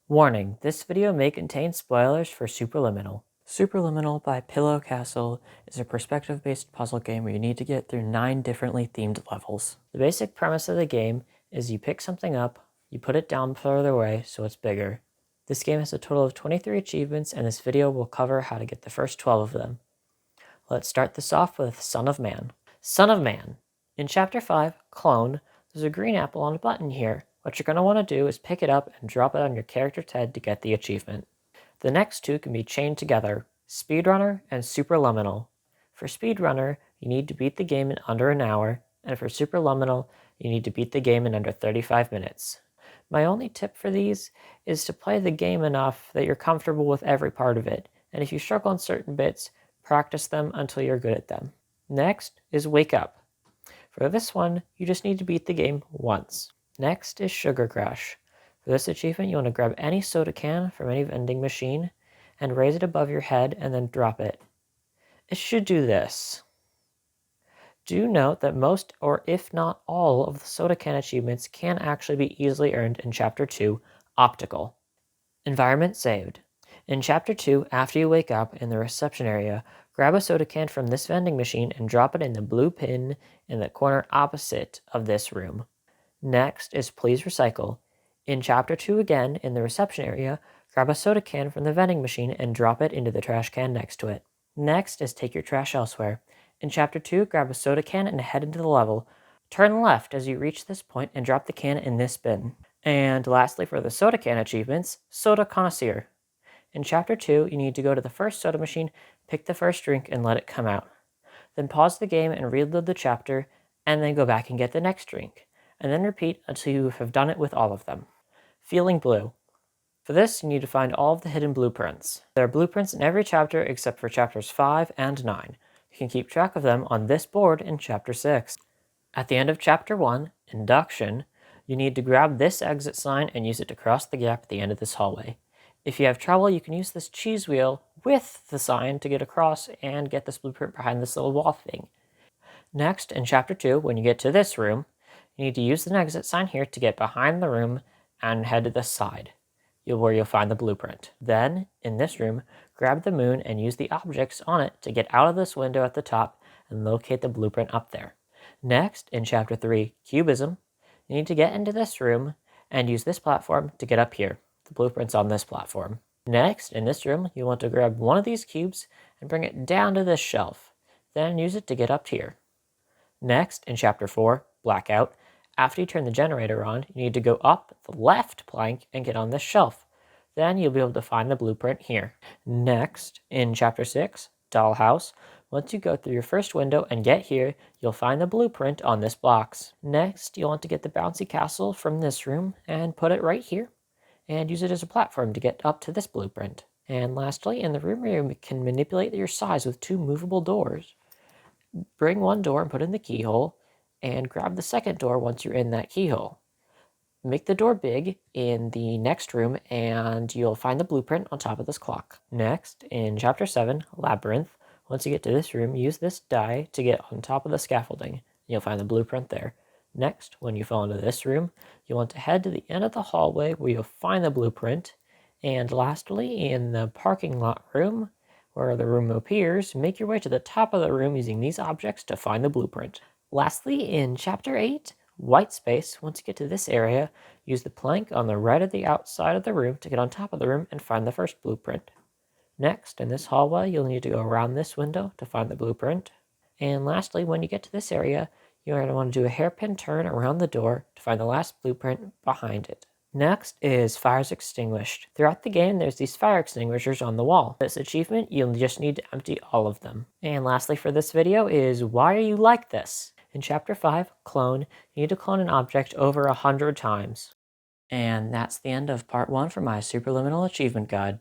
Warning, this video may contain spoilers for Superliminal. Superliminal by Pillow Castle is a perspective-based puzzle game where you need to get through 9 differently themed levels. The basic premise of the game is you pick something up, you put it down further away so it's bigger. This game has a total of 23 achievements, and this video will cover how to get the first 12 of them. Let's start this off with Son of Man. Son of Man. In Chapter 5, Clone, there's a green apple on a button here. What you're going to want to do is pick it up and drop it on your character's head to get the achievement. The next two can be chained together, Speedrunner and Superliminal. For Speedrunner, you need to beat the game in under an hour, and for Superliminal, you need to beat the game in under 35 minutes. My only tip for these is to play the game enough that you're comfortable with every part of it, and if you struggle on certain bits, practice them until you're good at them. Next is Wake Up. For this one, you just need to beat the game once. Next is Sugar Crash. For this achievement, you want to grab any soda can from any vending machine and raise it above your head and then drop it. It should do this. Do note that most, or if not all, of the soda can achievements can actually be easily earned in Chapter 2, Optical. Environment saved. In Chapter 2, after you wake up in the reception area, grab a soda can from this vending machine and drop it in the blue bin in the corner opposite of this room. Next is Please Recycle. In Chapter 2 again, in the reception area, grab a soda can from the vending machine and drop it into the trash can next to it. Next is Take Your Trash Elsewhere. In Chapter 2, grab a soda can and head into the level. Turn left as you reach this point and drop the can in this bin. And lastly, for the soda can achievements, Soda Connoisseur. In Chapter 2, you need to go to the first soda machine, pick the first drink, and let it come out. Then pause the game and reload the chapter, and then go back and get the next drink. And then repeat until you have done it with all of them. Feeling Blue. For this, you need to find all of the hidden blueprints. There are blueprints in every chapter except for Chapters 5 and 9. You can keep track of them on this board in Chapter 6. At the end of Chapter 1, Induction, you need to grab this exit sign and use it to cross the gap at the end of this hallway. If you have trouble, you can use this cheese wheel with the sign to get across and get this blueprint behind this little wall thing. Next, in Chapter 2, when you get to this room, you need to use the exit sign here to get behind the room and head to the side, where you'll find the blueprint. Then, in this room, grab the moon and use the objects on it to get out of this window at the top and locate the blueprint up there. Next, in Chapter 3, Cubism, you need to get into this room and use this platform to get up here. The blueprint's on this platform. Next, in this room, you want to grab one of these cubes and bring it down to this shelf. Then use it to get up here. Next, in Chapter 4, Blackout, after you turn the generator on, you need to go up the left plank and get on this shelf. Then you'll be able to find the blueprint here. Next, in Chapter 6, Dollhouse, once you go through your first window and get here, you'll find the blueprint on this box. Next, you'll want to get the bouncy castle from this room and put it right here, and use it as a platform to get up to this blueprint. And lastly, in the room where you can manipulate your size with 2 movable doors, bring one door and put in the keyhole, and grab the second door once you're in that keyhole. Make the door big in the next room and you'll find the blueprint on top of this clock. Next, in Chapter 7, Labyrinth, once you get to this room, use this die to get on top of the scaffolding. You'll find the blueprint there. Next, when you fall into this room, you'll want to head to the end of the hallway where you'll find the blueprint. And lastly, in the parking lot room, where the room appears, make your way to the top of the room using these objects to find the blueprint. Lastly, in Chapter 8, White Space, once you get to this area, use the plank on the right of the outside of the room to get on top of the room and find the first blueprint. Next, in this hallway, you'll need to go around this window to find the blueprint. And lastly, when you get to this area, you're going to want to do a hairpin turn around the door to find the last blueprint behind it. Next is Fires Extinguished. Throughout the game, there's these fire extinguishers on the wall. This achievement, you'll just need to empty all of them. And lastly for this video is, why are you like this? In Chapter 5, Clone, you need to clone an object over 100 times. And that's the end of Part 1 for my Superliminal Achievement Guide.